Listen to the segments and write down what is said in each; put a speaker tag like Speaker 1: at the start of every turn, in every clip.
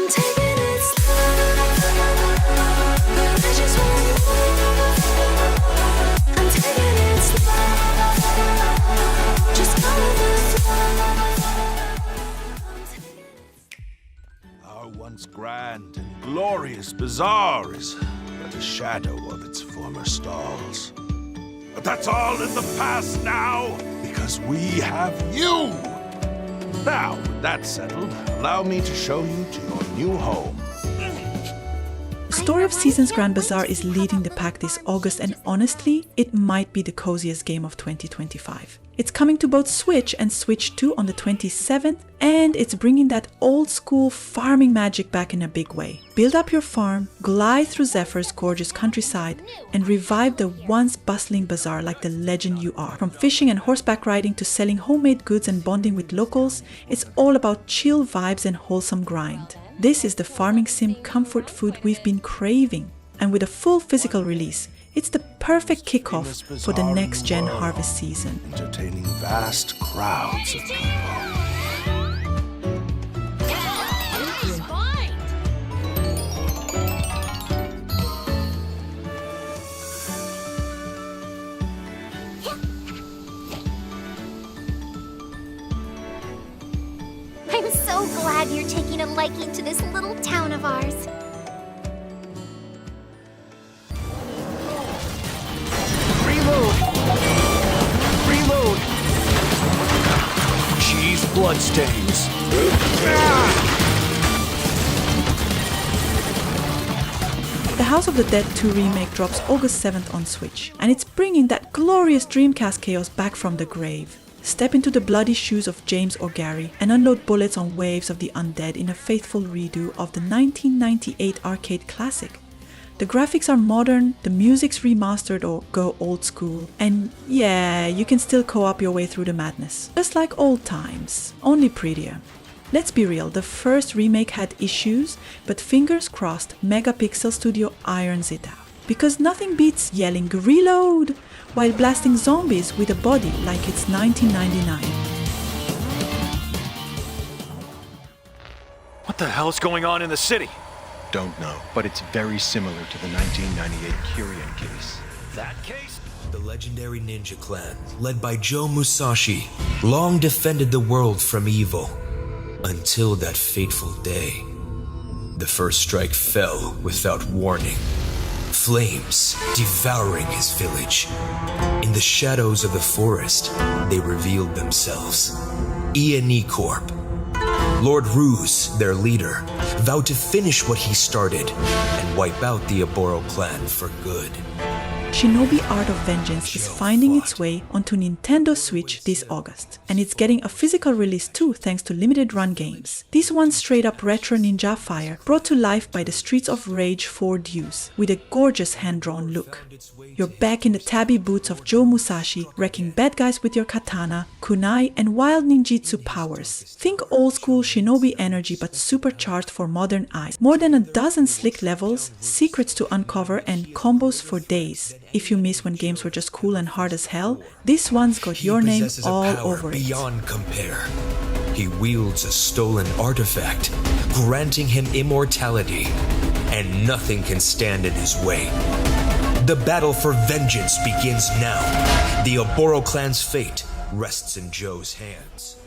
Speaker 1: I'm taking it slow, but I just want more. I'm taking it slow, just follow the flow.
Speaker 2: Our once grand and glorious bazaar is but a shadow of its former stalls. But that's all in the past now, because we have you! Now, with that settled, allow me to show you to your new home.
Speaker 3: Story of Seasons Grand Bazaar is leading the pack this August, and honestly, it might be the coziest game of 2025. It's coming to both Switch and Switch 2 on the 27th, and it's bringing that old school farming magic back in a big way. Build up your farm, glide through Zephyr's gorgeous countryside, and revive the once bustling bazaar like the legend you are. From fishing and horseback riding to selling homemade goods and bonding with locals, it's all about chill vibes and wholesome grind. This is the farming sim comfort food we've been craving, and with a full physical release, it's the perfect kickoff for the next-gen harvest season.
Speaker 2: Entertaining vast crowds of people.
Speaker 4: I'm so glad you're taking a liking to this little town of ours.
Speaker 5: Reload! Cheese bloodstains.
Speaker 3: The House of the Dead 2 remake drops August 7th on Switch, and it's bringing that glorious Dreamcast chaos back from the grave. Step into the bloody shoes of James or Gary and unload bullets on waves of the undead in a faithful redo of the 1998 arcade classic. The graphics are modern, the music's remastered or go old school, and yeah, you can still co-op your way through the madness. Just like old times, only prettier. Let's be real, the first remake had issues, but fingers crossed Megapixel Studio irons it out. Because nothing beats yelling "Reload!" while blasting zombies with a body like it's 1999.
Speaker 5: What the hell's going on in the city?
Speaker 6: Don't know, but it's very similar to the 1998 Kyrian case.
Speaker 5: That case?
Speaker 7: The legendary ninja clan, led by Joe Musashi, long defended the world from evil. Until that fateful day. The first strike fell without warning. Flames devouring his village. In the shadows of the forest, they revealed themselves. E&E Corp. Lord Ruse, their leader, vowed to finish what he started and wipe out the Oboro clan for good.
Speaker 3: Shinobi Art of Vengeance is finding its way onto Nintendo Switch this August, and it's getting a physical release too thanks to limited run games. This one's straight up retro ninja fire brought to life by the Streets of Rage 4 Deuce with a gorgeous hand-drawn look. You're back in the tabby boots of Joe Musashi, wrecking bad guys with your katana, kunai and wild ninjutsu powers. Think old school shinobi energy but supercharged for modern eyes. More than a dozen slick levels, secrets to uncover and combos for days. If you miss when games were just cool and hard as hell, this one's got your name all over it.
Speaker 7: Beyond compare. He wields a stolen artifact, granting him immortality, and nothing can stand in his way. The battle for vengeance begins now. The Oboro clan's fate rests in Joe's hands.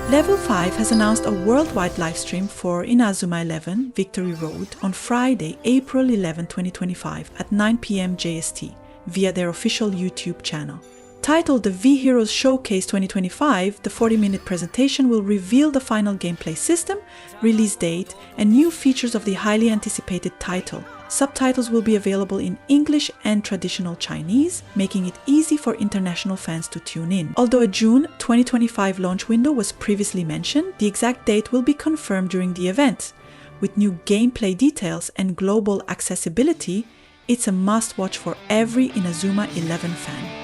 Speaker 3: Level 5 has announced a worldwide livestream for Inazuma 11 Victory Road on Friday, April 11, 2025 at 9 p.m. JST via their official YouTube channel. Titled the V-Heroes Showcase 2025, the 40-minute presentation will reveal the final gameplay system, release date, and new features of the highly anticipated title. Subtitles will be available in English and traditional Chinese, making it easy for international fans to tune in. Although a June 2025 launch window was previously mentioned, the exact date will be confirmed during the event. With new gameplay details and global accessibility, it's a must-watch for every Inazuma 11 fan.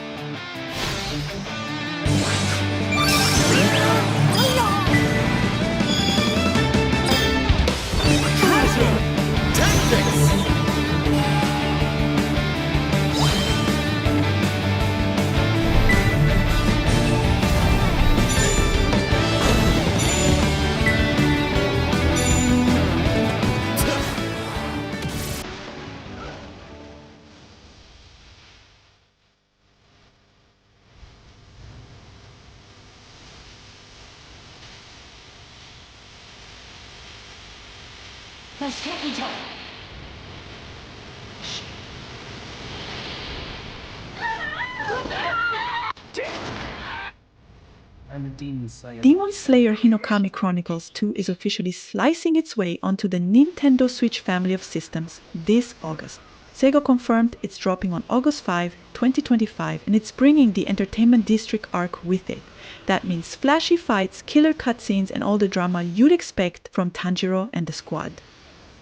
Speaker 3: Demon Slayer Hinokami Chronicles 2 is officially slicing its way onto the Nintendo Switch family of systems this August. Sega confirmed it's dropping on August 5, 2025, and it's bringing the Entertainment District arc with it. That means flashy fights, killer cutscenes, and all the drama you'd expect from Tanjiro and the squad.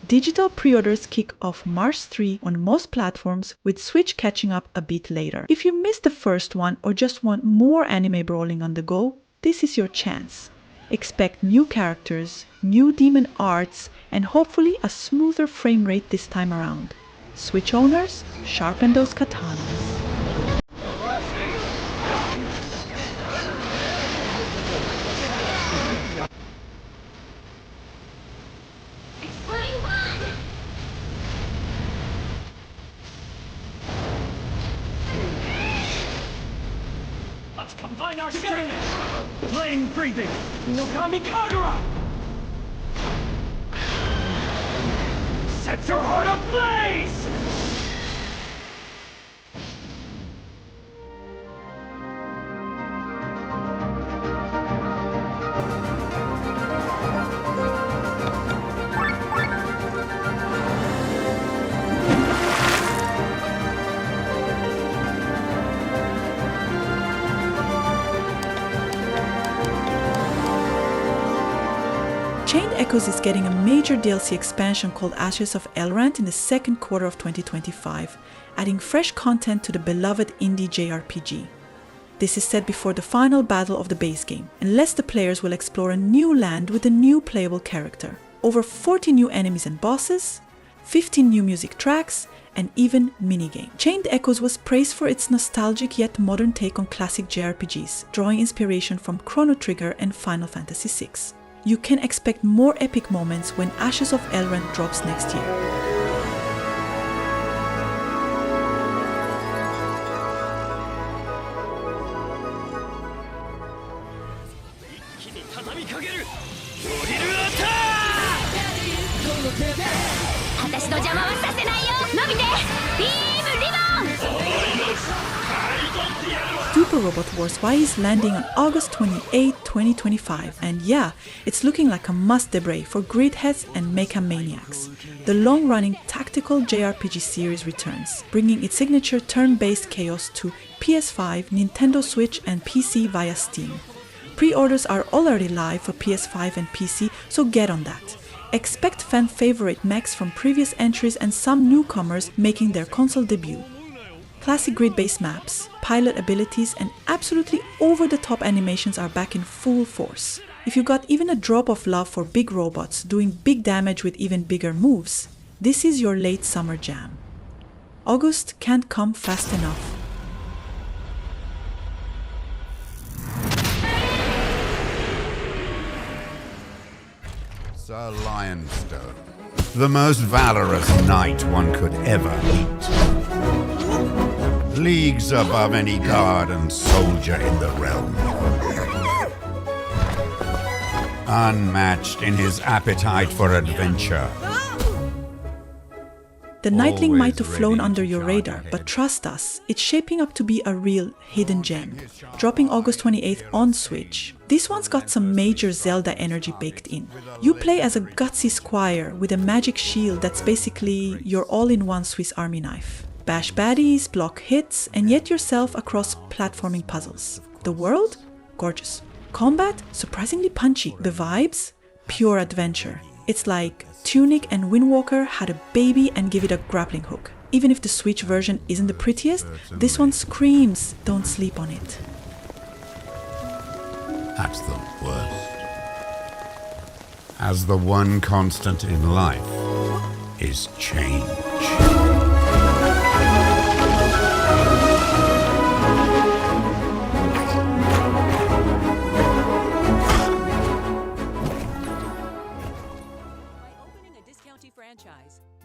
Speaker 3: Digital pre-orders kick off March 3 on most platforms, with Switch catching up a bit later. If you missed the first one or just want more anime brawling on the go, this is your chance. Expect new characters, new demon arts, and hopefully a smoother frame rate this time around. Switch owners, sharpen those katanas.
Speaker 5: Let's combine our strength! Flame breathing! Hinokami Kagura! Set your heart ablaze!
Speaker 3: Chained Echoes is getting a major DLC expansion called Ashes of Elrond in the second quarter of 2025, adding fresh content to the beloved indie JRPG. This is set before the final battle of the base game, unless the players will explore a new land with a new playable character, over 40 new enemies and bosses, 15 new music tracks, and even minigame. Chained Echoes was praised for its nostalgic yet modern take on classic JRPGs, drawing inspiration from Chrono Trigger and Final Fantasy VI. You can expect more epic moments when Ashes of Elrond drops next year. Super Robot Wars Y is landing on August 28, 2025, and yeah, it's looking like a must-debray for gridheads and mecha maniacs. The long-running tactical JRPG series returns, bringing its signature turn-based chaos to PS5, Nintendo Switch, and PC via Steam. Pre-orders are already live for PS5 and PC, so get on that. Expect fan-favorite mechs from previous entries and some newcomers making their console debut. Classic grid-based maps, pilot abilities, and absolutely over-the-top animations are back in full force. If you got even a drop of love for big robots doing big damage with even bigger moves, this is your late summer jam. August can't come fast enough.
Speaker 8: Sir Lionstone, the most valorous knight one could ever meet. Leagues above any guard and soldier in the realm. Unmatched in his appetite for adventure.
Speaker 3: The Nightling might
Speaker 8: Always
Speaker 3: have flown
Speaker 8: ready
Speaker 3: under
Speaker 8: to
Speaker 3: your
Speaker 8: charge
Speaker 3: radar,
Speaker 8: ahead.
Speaker 3: but trust us, it's shaping up to be a real hidden gem. Dropping August 28th on Switch. This one's got some major Zelda energy baked in. You play as a gutsy squire with a magic shield that's basically your all-in-one Swiss Army knife. Bash baddies, block hits, and get yourself across platforming puzzles. The world? Gorgeous. Combat? Surprisingly punchy. The vibes? Pure adventure. It's like Tunic and Windwalker had a baby and give it a grappling hook. Even if the Switch version isn't the prettiest, this one screams, don't sleep on it.
Speaker 8: At the worst. As the one constant in life is change.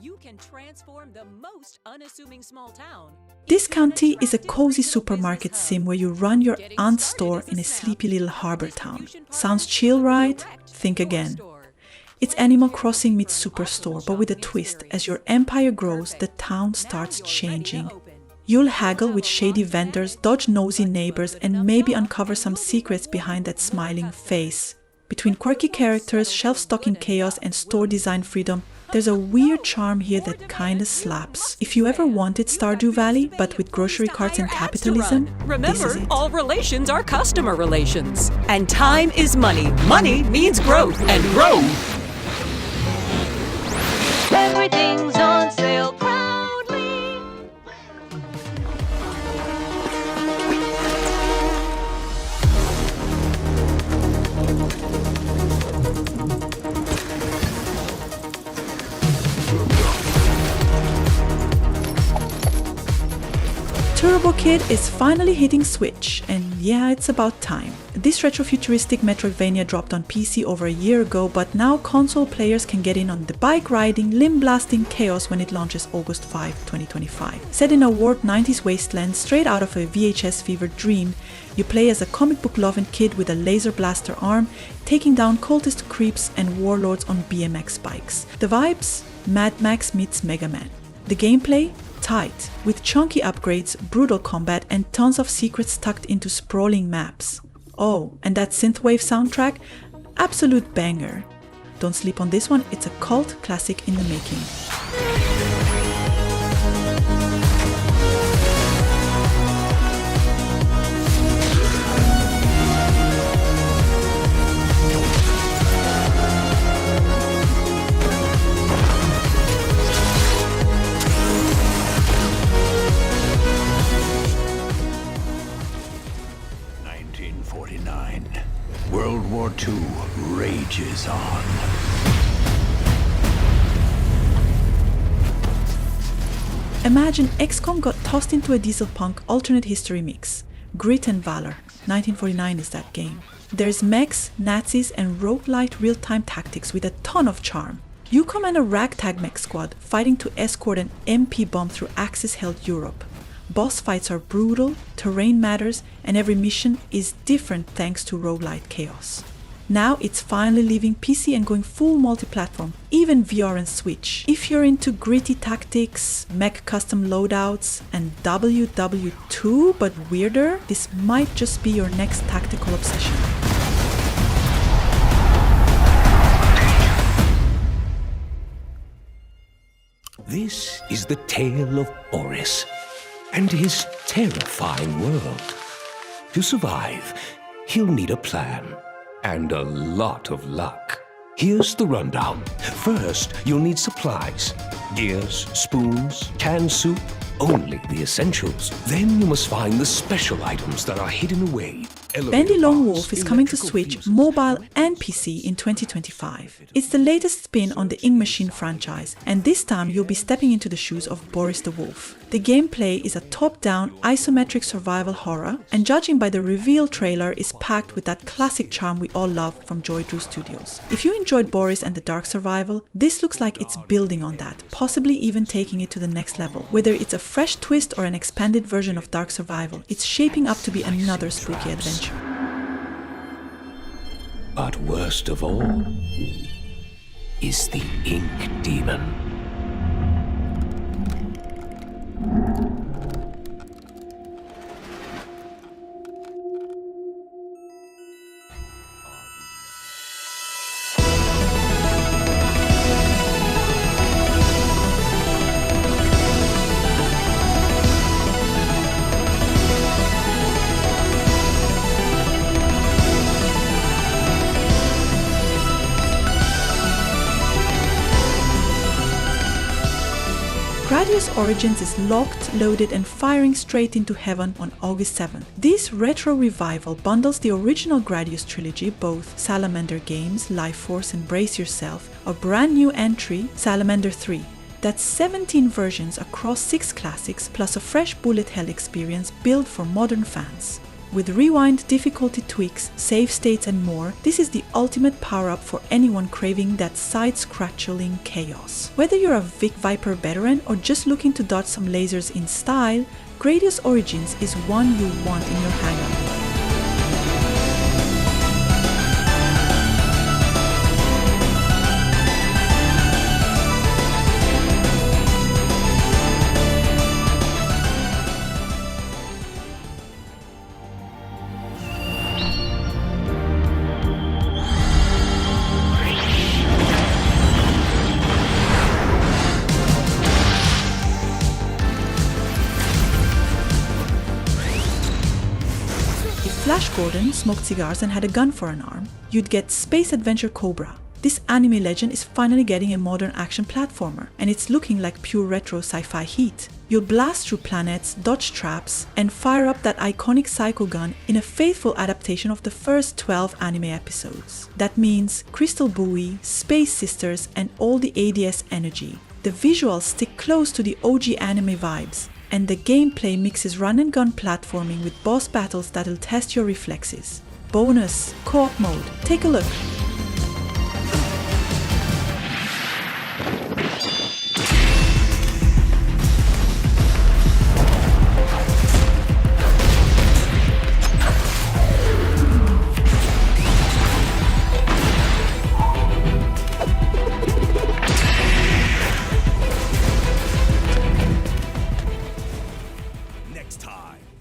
Speaker 9: You can transform the most unassuming small town.
Speaker 3: Discounty is a cozy supermarket sim where you run your aunt's store in a sleepy little harbor town. Sounds chill, right? Think again. It's Animal Crossing meets Superstore, but with a twist. As your empire grows, the town starts changing. You'll haggle with shady vendors, dodge nosy neighbors, and maybe uncover some secrets behind that smiling face. Between quirky characters, shelf-stocking chaos, and store design freedom, there's a weird charm here that kinda slaps. If you ever wanted Stardew Valley, but with grocery carts and capitalism, this is
Speaker 9: Remember,
Speaker 3: it.
Speaker 9: all relations are customer relations. And time is money. Money means growth. And growth.
Speaker 1: Everything's on sale proudly.
Speaker 3: Turbo Kid is finally hitting Switch, and yeah, it's about time. This retrofuturistic Metroidvania dropped on PC over a year ago, but now console players can get in on the bike-riding, limb-blasting chaos when it launches August 5, 2025. Set in a warped 90s wasteland straight out of a VHS fever dream, you play as a comic book-loving kid with a laser blaster arm, taking down cultist creeps and warlords on BMX bikes. The vibes? Mad Max meets Mega Man. The gameplay? Tight, with chunky upgrades, brutal combat, and tons of secrets tucked into sprawling maps. Oh, and that synthwave soundtrack? Absolute banger. Don't sleep on this one, it's a cult classic in the making.
Speaker 2: World War II rages on.
Speaker 3: Imagine XCOM got tossed into a diesel punk alternate history mix. Grit and Valor, 1949 is that game. There's mechs, Nazis, and roguelite real-time tactics with a ton of charm. You command a ragtag mech squad fighting to escort an MP bomb through Axis-held Europe. Boss fights are brutal, terrain matters, and every mission is different thanks to roguelite chaos. Now it's finally leaving PC and going full multi-platform, even VR and Switch. If you're into gritty tactics, mech custom loadouts, and WW2 but weirder, this might just be your next tactical obsession.
Speaker 10: This is the tale of Boris and his terrifying world. To survive, he'll need a plan and a lot of luck. Here's the rundown. First, you'll need supplies. Gears, spoons, canned soup, only the essentials. Then you must find the special items that are hidden away.
Speaker 3: Bendy Lone Wolf is coming to Switch, mobile and PC in 2025. It's the latest spin on the Ing Machine franchise, and this time you'll be stepping into the shoes of Boris the Wolf. The gameplay is a top-down, isometric survival horror, and judging by the reveal trailer, is packed with that classic charm we all love from Joy Drew Studios. If you enjoyed Boris and the Dark Survival, this looks like it's building on that, possibly even taking it to the next level. Whether it's a fresh twist or an expanded version of Dark Survival, it's shaping up to be another spooky adventure.
Speaker 10: But worst of all is the Ink Demon.
Speaker 3: Gradius Origins is locked, loaded, and firing straight into heaven on August 7th. This retro revival bundles the original Gradius trilogy, both Salamander games, Life Force, and Brace Yourself, a brand new entry, Salamander 3. That's 17 versions across 6 classics, plus a fresh bullet hell experience built for modern fans. With rewind, difficulty tweaks, save states, and more, this is the ultimate power-up for anyone craving that side-scratching chaos. Whether you're a Vic Viper veteran or just looking to dodge some lasers in style, Gradius Origins is one you'll want in your hangout. Flash Gordon smoked cigars and had a gun for an arm, you'd get Space Adventure Cobra. This anime legend is finally getting a modern action platformer, and it's looking like pure retro sci-fi heat. You'll blast through planets, dodge traps, and fire up that iconic Psycho gun in a faithful adaptation of the first 12 anime episodes. That means Crystal Buoy, Space Sisters, and all the ADS energy. The visuals stick close to the OG anime vibes, and the gameplay mixes run and gun platforming with boss battles that'll test your reflexes. Bonus, co-op mode. Take a look.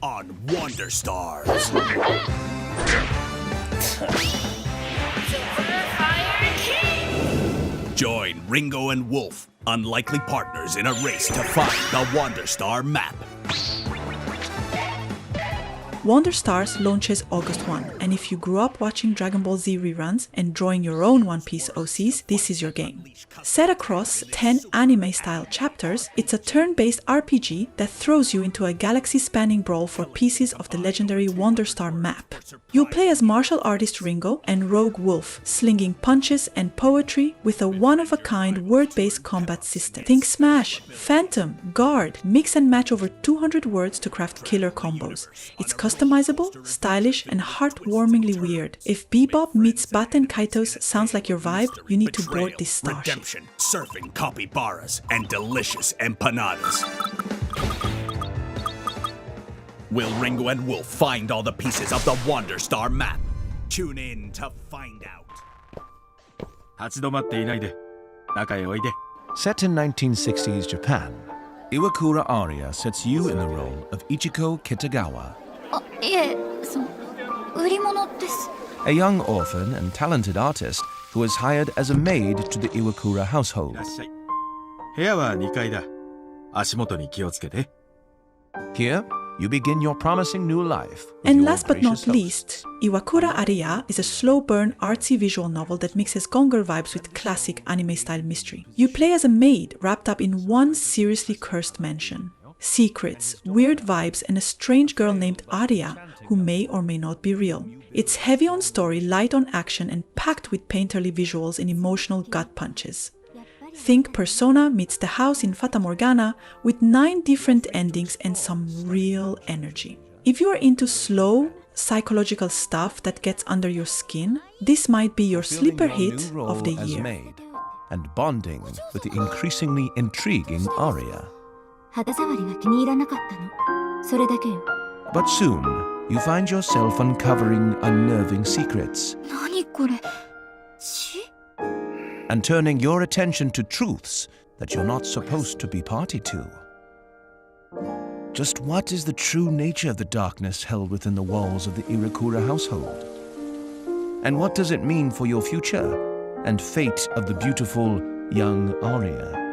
Speaker 2: On Wonder Stars. Join Ringo and Wolf, unlikely partners in a race to find the Wonder Star map.
Speaker 3: Wonder Stars launches August 1, and if you grew up watching Dragon Ball Z reruns and drawing your own One Piece OCs, this is your game. Set across 10 anime-style chapters, it's a turn-based RPG that throws you into a galaxy-spanning brawl for pieces of the legendary Wonder Star map. You'll play as martial artist Ringo and Rogue Wolf, slinging punches and poetry with a one-of-a-kind word-based combat system. Think Smash, Phantom, Guard, mix and match over 200 words to craft killer combos. It's customizable, stylish, and heartwarmingly weird. If Bebop meets Baten Kaitos sounds like your vibe, you need to board this starship.
Speaker 2: Redemption, surfing capybaras, and delicious empanadas. Will Ringo and Wolf find all the pieces of the Wonder Star map? Tune in to find out.
Speaker 11: Set in 1960s Japan, Iwakura Aria sets you in the role of Ichiko Kitagawa, a young orphan and talented artist who is hired as a maid to the Iwakura household. Here, you begin your promising new life.
Speaker 3: And last but not least, Iwakura Aria is a slow-burn, artsy visual novel that mixes Gone Girl vibes with classic anime-style mystery. You play as a maid wrapped up in one seriously cursed mansion. Secrets, weird vibes, and a strange girl named Aria who may or may not be real. It's heavy on story, light on action, and packed with painterly visuals and emotional gut punches. Think Persona meets The House in Fata Morgana with 9 different endings and some real energy. If you are into slow, psychological stuff that gets under your skin, this might be your sleeper hit of the year.
Speaker 11: Maid, and bonding with the increasingly intriguing Aria. But soon, you find yourself uncovering unnerving secrets and turning your attention to truths that you're not supposed to be party to. Just what is the true nature of the darkness held within the walls of the Iwakura household? And what does it mean for your future and fate of the beautiful young Aria?